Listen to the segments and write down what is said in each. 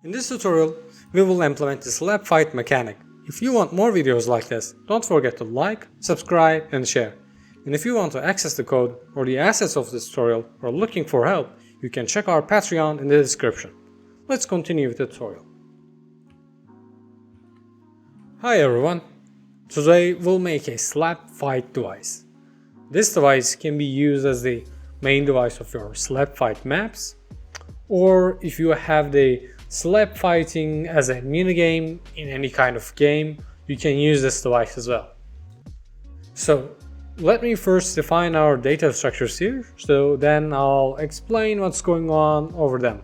In this tutorial, we will implement the slap fight mechanic. If you want more videos like this, don't forget to like, subscribe and share. And if you want to access the code or the assets of this tutorial or looking for help, you can check our Patreon in the description. Let's continue with the tutorial. Hi everyone! Today we'll make a slap fight device. This device can be used as the main device of your slap fight maps, or if you have the slap fighting as a minigame in any kind of game, you can use this device as well. So let me first define our data structures here, so then I'll explain what's going on over them.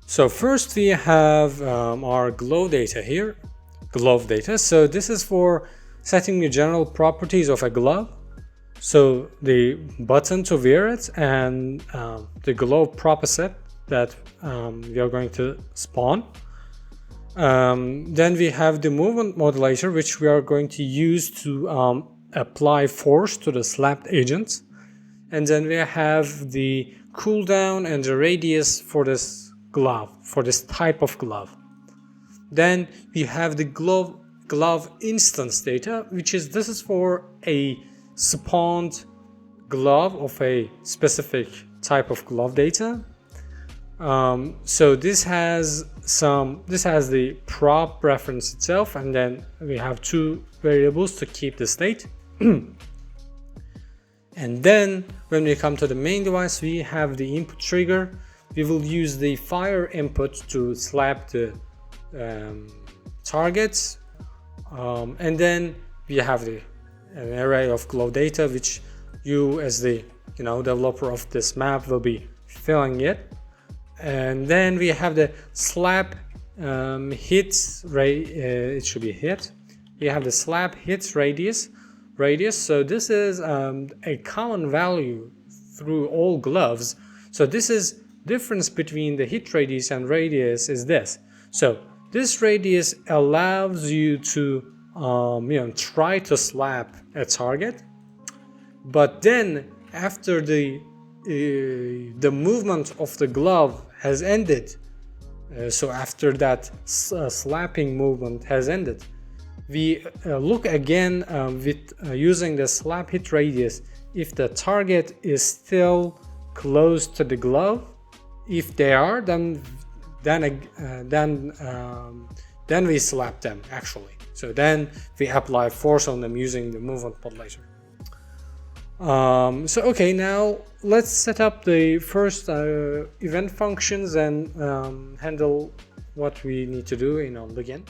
So first we have our glove data here, glove data. So this is for setting the general properties of a glove. So the button to wear it and the glove proper set that we are going to spawn. Then we have the movement modulator, which we are going to use to apply force to the slapped agent. And then we have the cooldown and the radius for this glove, for this type of glove. Then we have the glove instance data, which is this is for a spawned glove of a specific type of glove data. So this has the prop reference itself, and then we have two variables to keep the state. And then when we come to the main device, we have the input trigger. We will use the fire input to slap the targets, and then we have an array of glove data, which you as the developer of this map will be filling it. And then we have the slap hits it should be hit. We have the slap hits radius. So this is a common value through all gloves. So this is difference between the hit radius and radius is this. So this radius allows you to try to slap a target, but then after the movement of the glove has ended, so after that slapping movement has ended, we look again with using the slap hit radius if the target is still close to the glove. If they are, then we slap them actually. So then we apply force on them using the movement modulator. So okay, now let's set up the first event functions and handle what we need to do in on begin.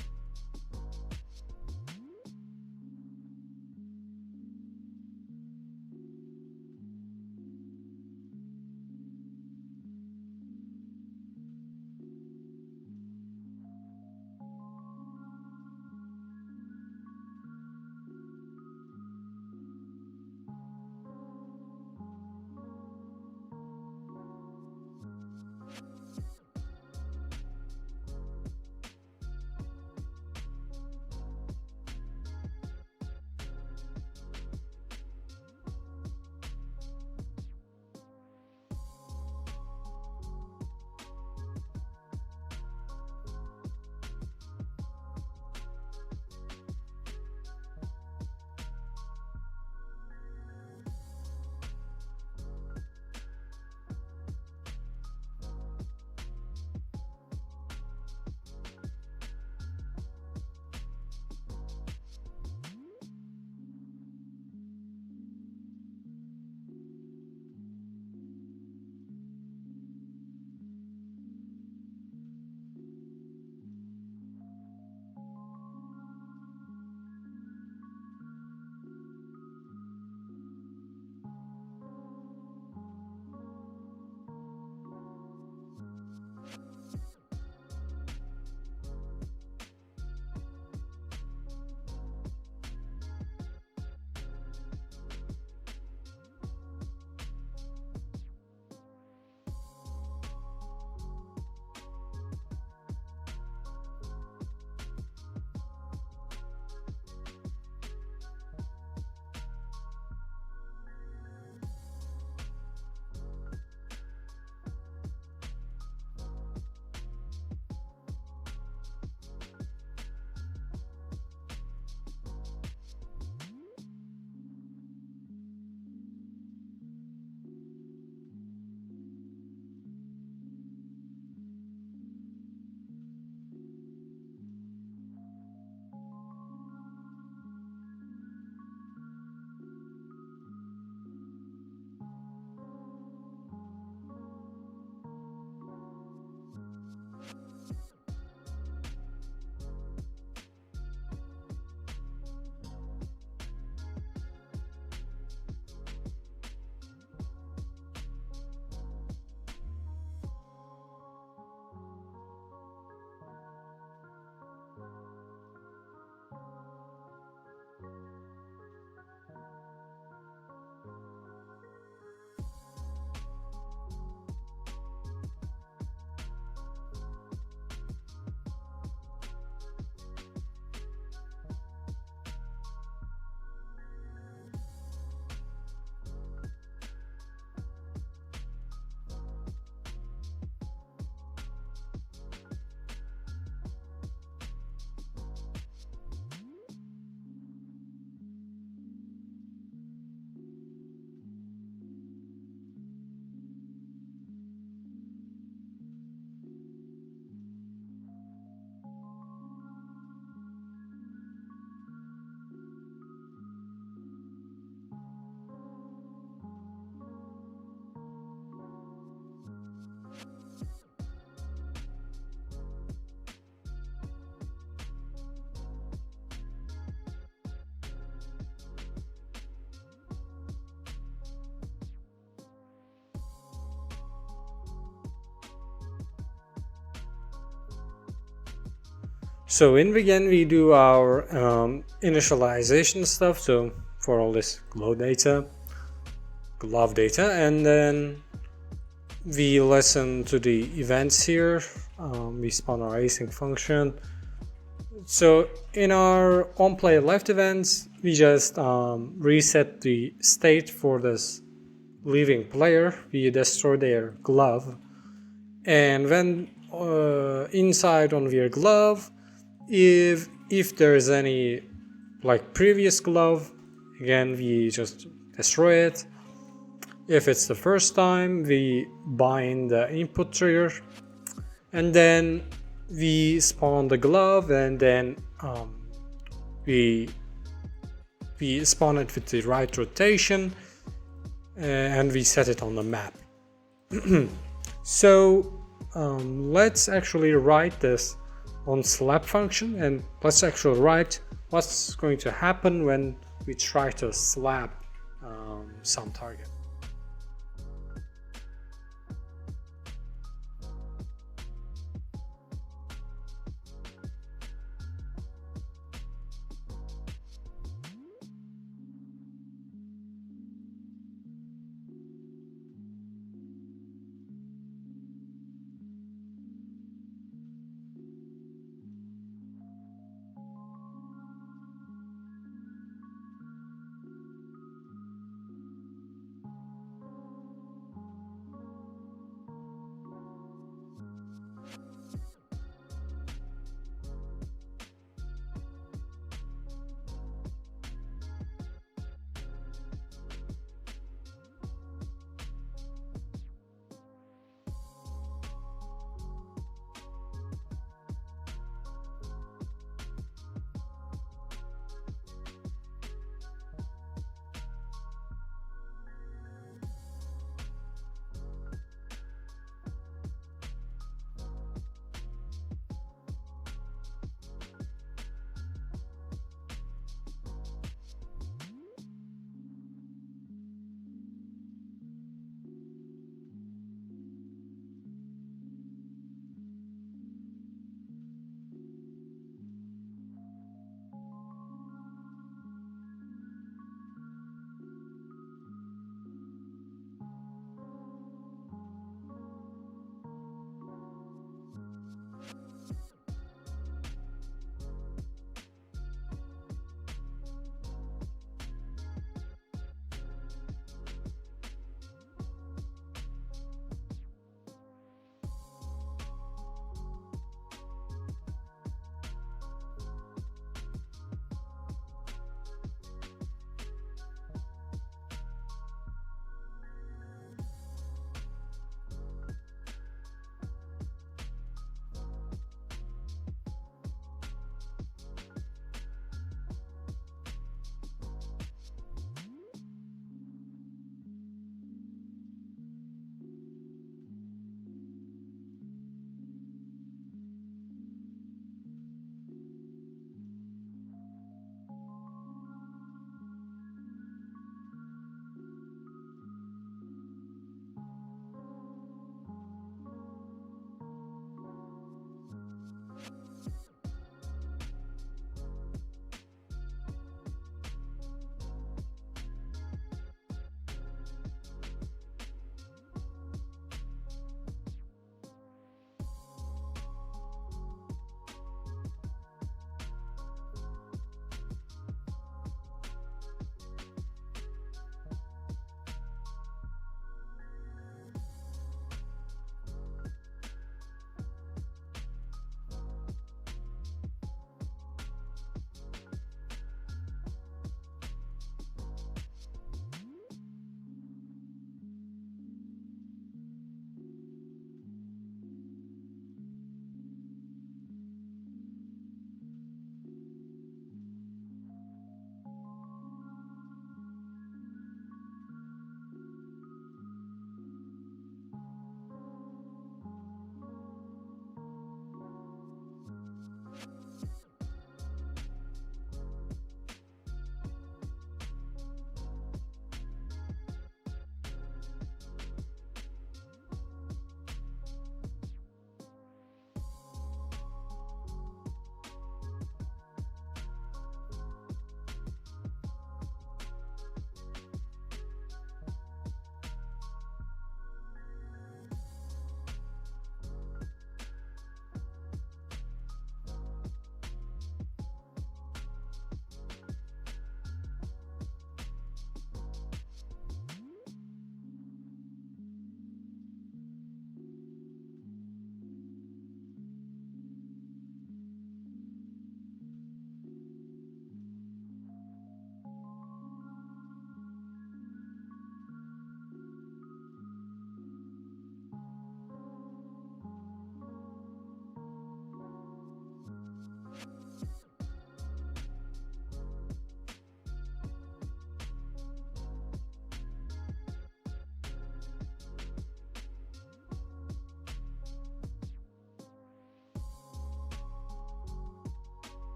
So in begin we do our initialization stuff, so for all this glove data, and then we listen to the events here. We spawn our async function. So in our onPlay left events, we just reset the state for this leaving player. We destroy their glove, and when inside on their glove, if there is any like previous glove, again we just destroy it. If it's the first time, we bind the input trigger, and then we spawn the glove, and then we spawn it with the right rotation, and we set it on the map. So let's actually write this on slap function, and let's actually write what's going to happen when we try to slap some target.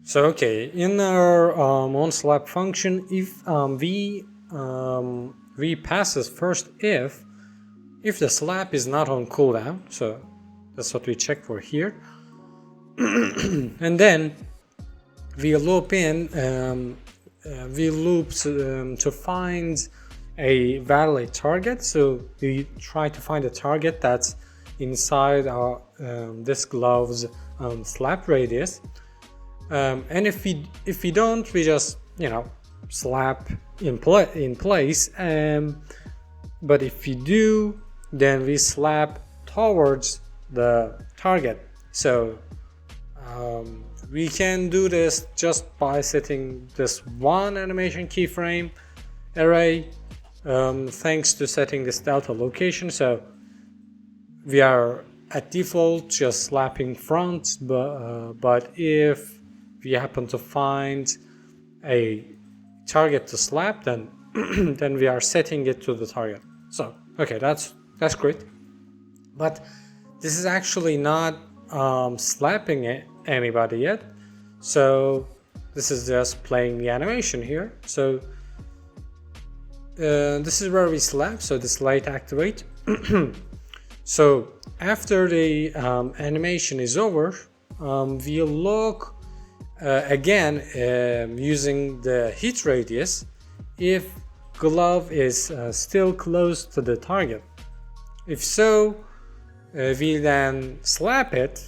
So okay, in our onSlap function, if v passes first if the slap is not on cooldown, so that's what we check for here, and then we loop to find a valid target. So we try to find a target that's inside our this glove's slap radius. And if we don't, we just slap in place. But if we do, then we slap towards the target. So we can do this just by setting this one animation keyframe array, thanks to setting this delta location. So we are at default just slapping front, but if we happen to find a target to slap, then then we are setting it to the target. So okay, that's great. But this is actually not slapping anybody yet. So this is just playing the animation here. So this is where we slap. So this light activate. So after the animation is over, we look again using the hit radius if glove is still close to the target. If so, we then slap it.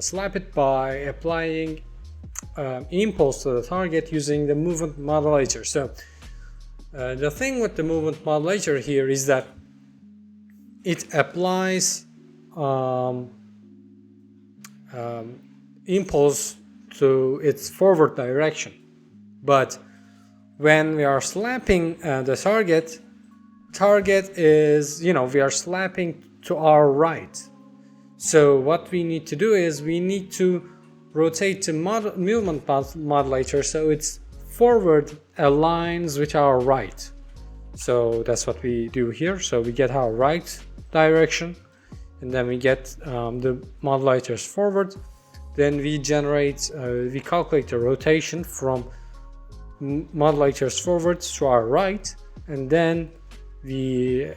Slap it by applying impulse to the target using the movement modulator. So the thing with the movement modulator here is that it applies impulse to its forward direction, but when we are slapping the target is, we are slapping to our right. So what we need to do is we need to rotate the movement modulator so its forward aligns with our right. So that's what we do here. So we get our right direction, and then we get the modulators forward. Then we calculate the rotation from modulators forward to our right, and then we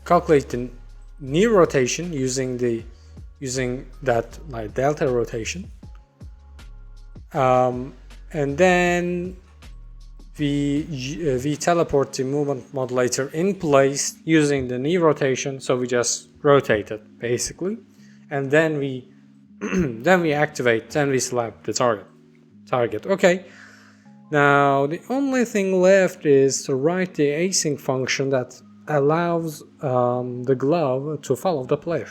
calculate the new rotation using that like delta rotation, and then we teleport the movement modulator in place using the knee rotation. So we just rotate it basically, and then we activate, then we slap the target. Okay, now the only thing left is to write the async function that allows the glove to follow the player.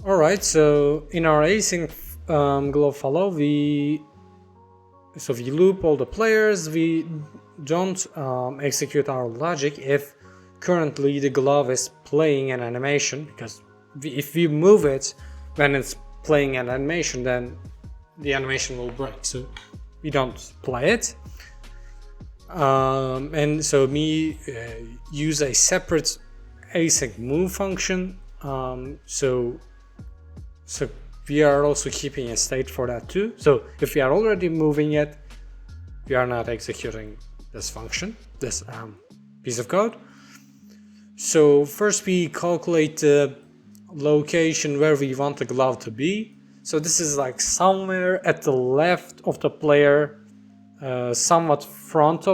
Alright, so in our async glove follow, we loop all the players. We don't execute our logic if currently the glove is playing an animation, because if we move it when it's playing an animation, then the animation will break, so we don't play it. And so we use a separate async move function, so we are also keeping a state for that too. So if we are already moving it, we are not executing this function, this piece of code. So first we calculate the location where we want the glove to be. So this is like somewhere at the left of the player, somewhat front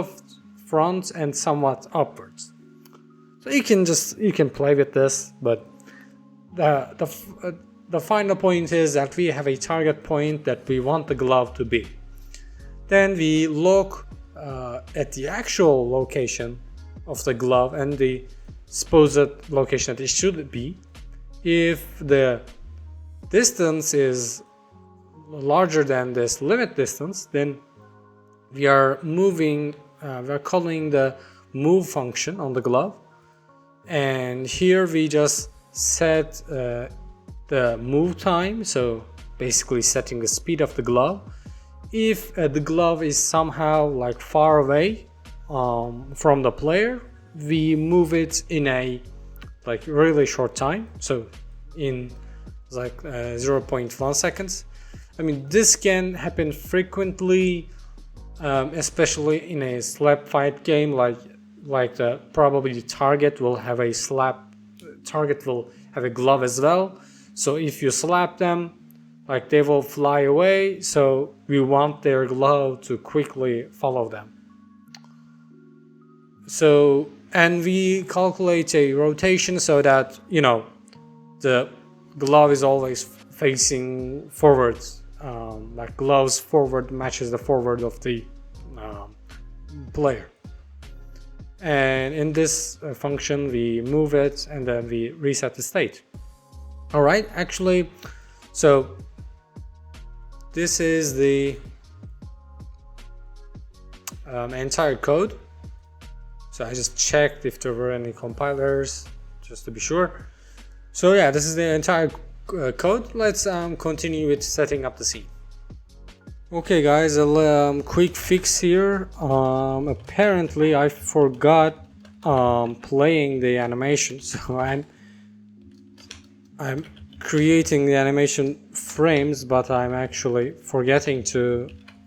and somewhat upwards. So you can play with this, but the final point is that we have a target point that we want the glove to be. Then we look at the actual location of the glove and the supposed location that it should be. If the distance is larger than this limit distance, then we are calling the move function on the glove, and here we just set the move time, so basically setting the speed of the glove. If the glove is somehow like far away from the player, we move it in a like really short time, so in like 0.1 seconds. I mean, this can happen frequently, especially in a slap fight game, like probably the target will have a glove as well. So if you slap them, like they will fly away, so we want their glove to quickly follow them. So, and we calculate a rotation so that, you know, the glove is always facing forwards, like gloves forward matches the forward of the player. And in this function we move it and then we reset the state. Alright, actually, so this is the entire code. So I just checked if there were any compilers just to be sure. So yeah, this is the entire code. Let's continue with setting up the scene. Okay guys, a quick fix here. Apparently I forgot playing the animation, so I'm creating the animation frames, but I'm actually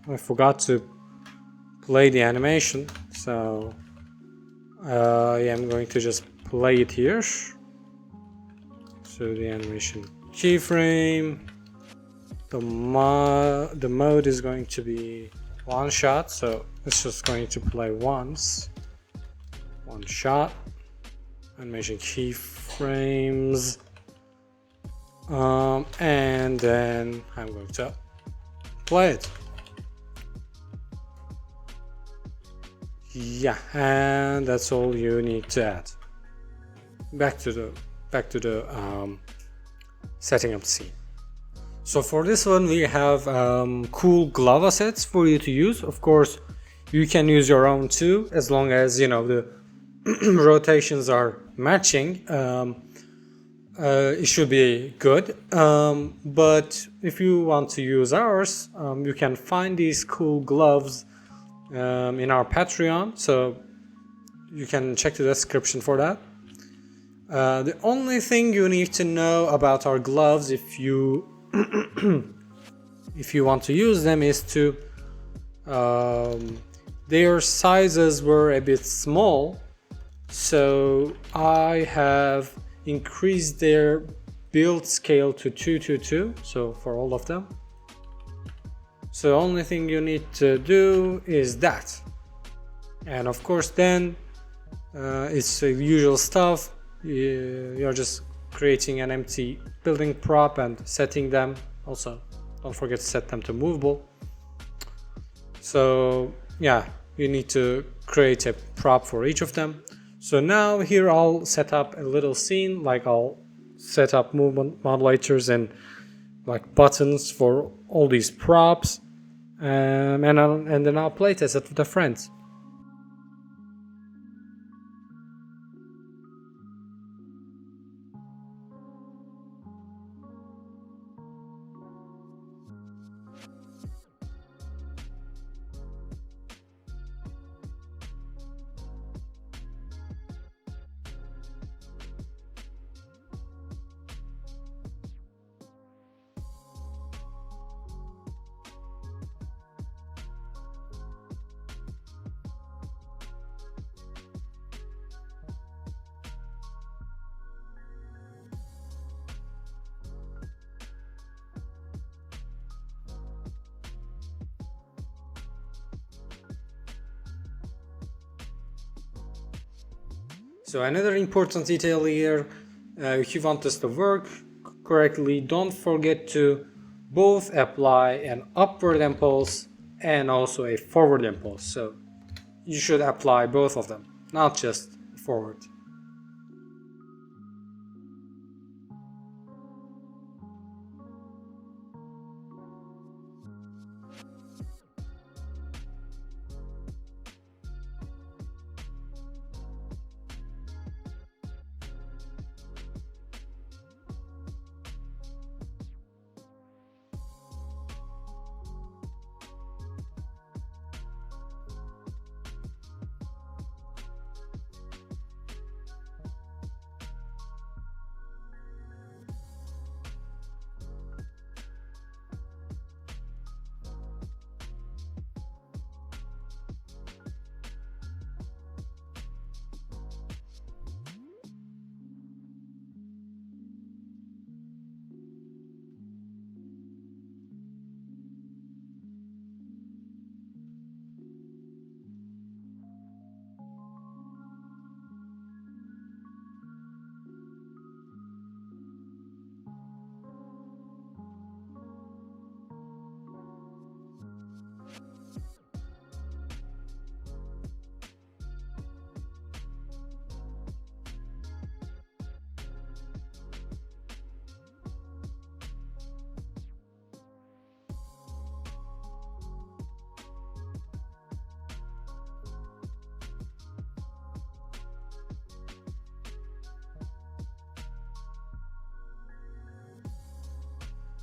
I forgot to play the animation, so I am going to just play it here. So the animation keyframe, the mode is going to be one shot, so it's just going to play once, one shot. Animation keyframes, and then I'm going to play it. Yeah, and that's all you need to add. Back to the setting up the scene. So for this one we have cool glove assets for you to use. Of course, you can use your own too, as long as you know the rotations are matching. It should be good. But if you want to use ours, you can find these cool gloves in our Patreon, so you can check the description for that. The only thing you need to know about our gloves if you want to use them is to their sizes were a bit small, so I have increased their build scale to 2:2, so for all of them. So the only thing you need to do is that, and of course then it's the usual stuff. You're just creating an empty building prop and setting them. Also, don't forget to set them to movable. So yeah, you need to create a prop for each of them. So now here I'll set up a little scene, like I'll set up movement modulators and like buttons for all these props, and then I'll playtest it with a friend. So another important detail here, if you want this to work correctly, don't forget to both apply an upward impulse and also a forward impulse. So you should apply both of them, not just forward.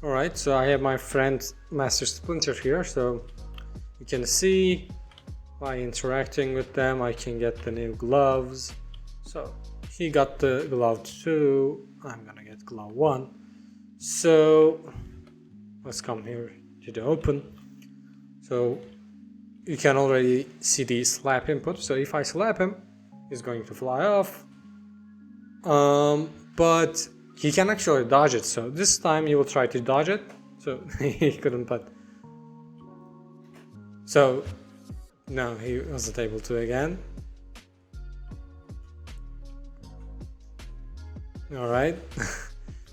Alright, so I have my friend Master Splinter here, so you can see by interacting with them I can get the new gloves. So he got the glove 2, I'm gonna get glove 1. So let's come here to the open. So you can already see the slap input, so if I slap him, he's going to fly off. But he can actually dodge it, so this time he will try to dodge it. So he couldn't, but so no, he wasn't able to again. Alright.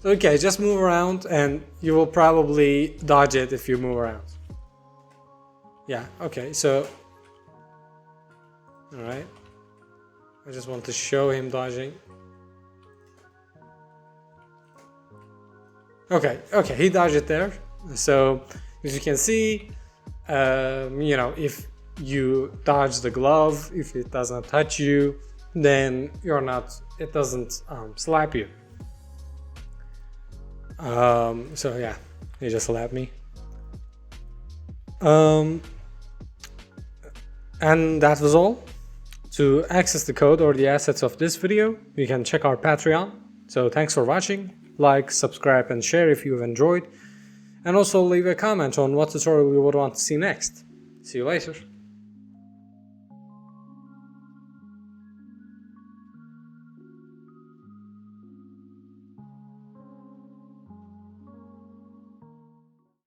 Okay, just move around and you will probably dodge it if you move around. Yeah, okay, so alright. I just want to show him dodging. Okay, he dodged it there. So as you can see, you know, if you dodge the glove, if it doesn't touch you, then you're not, it doesn't slap you. So yeah, he just slapped me. And that was all. To access the code or the assets of this video, you can check our Patreon. So thanks for watching. Like, subscribe and share if you've enjoyed. And also leave a comment on what tutorial you would want to see next. See you later.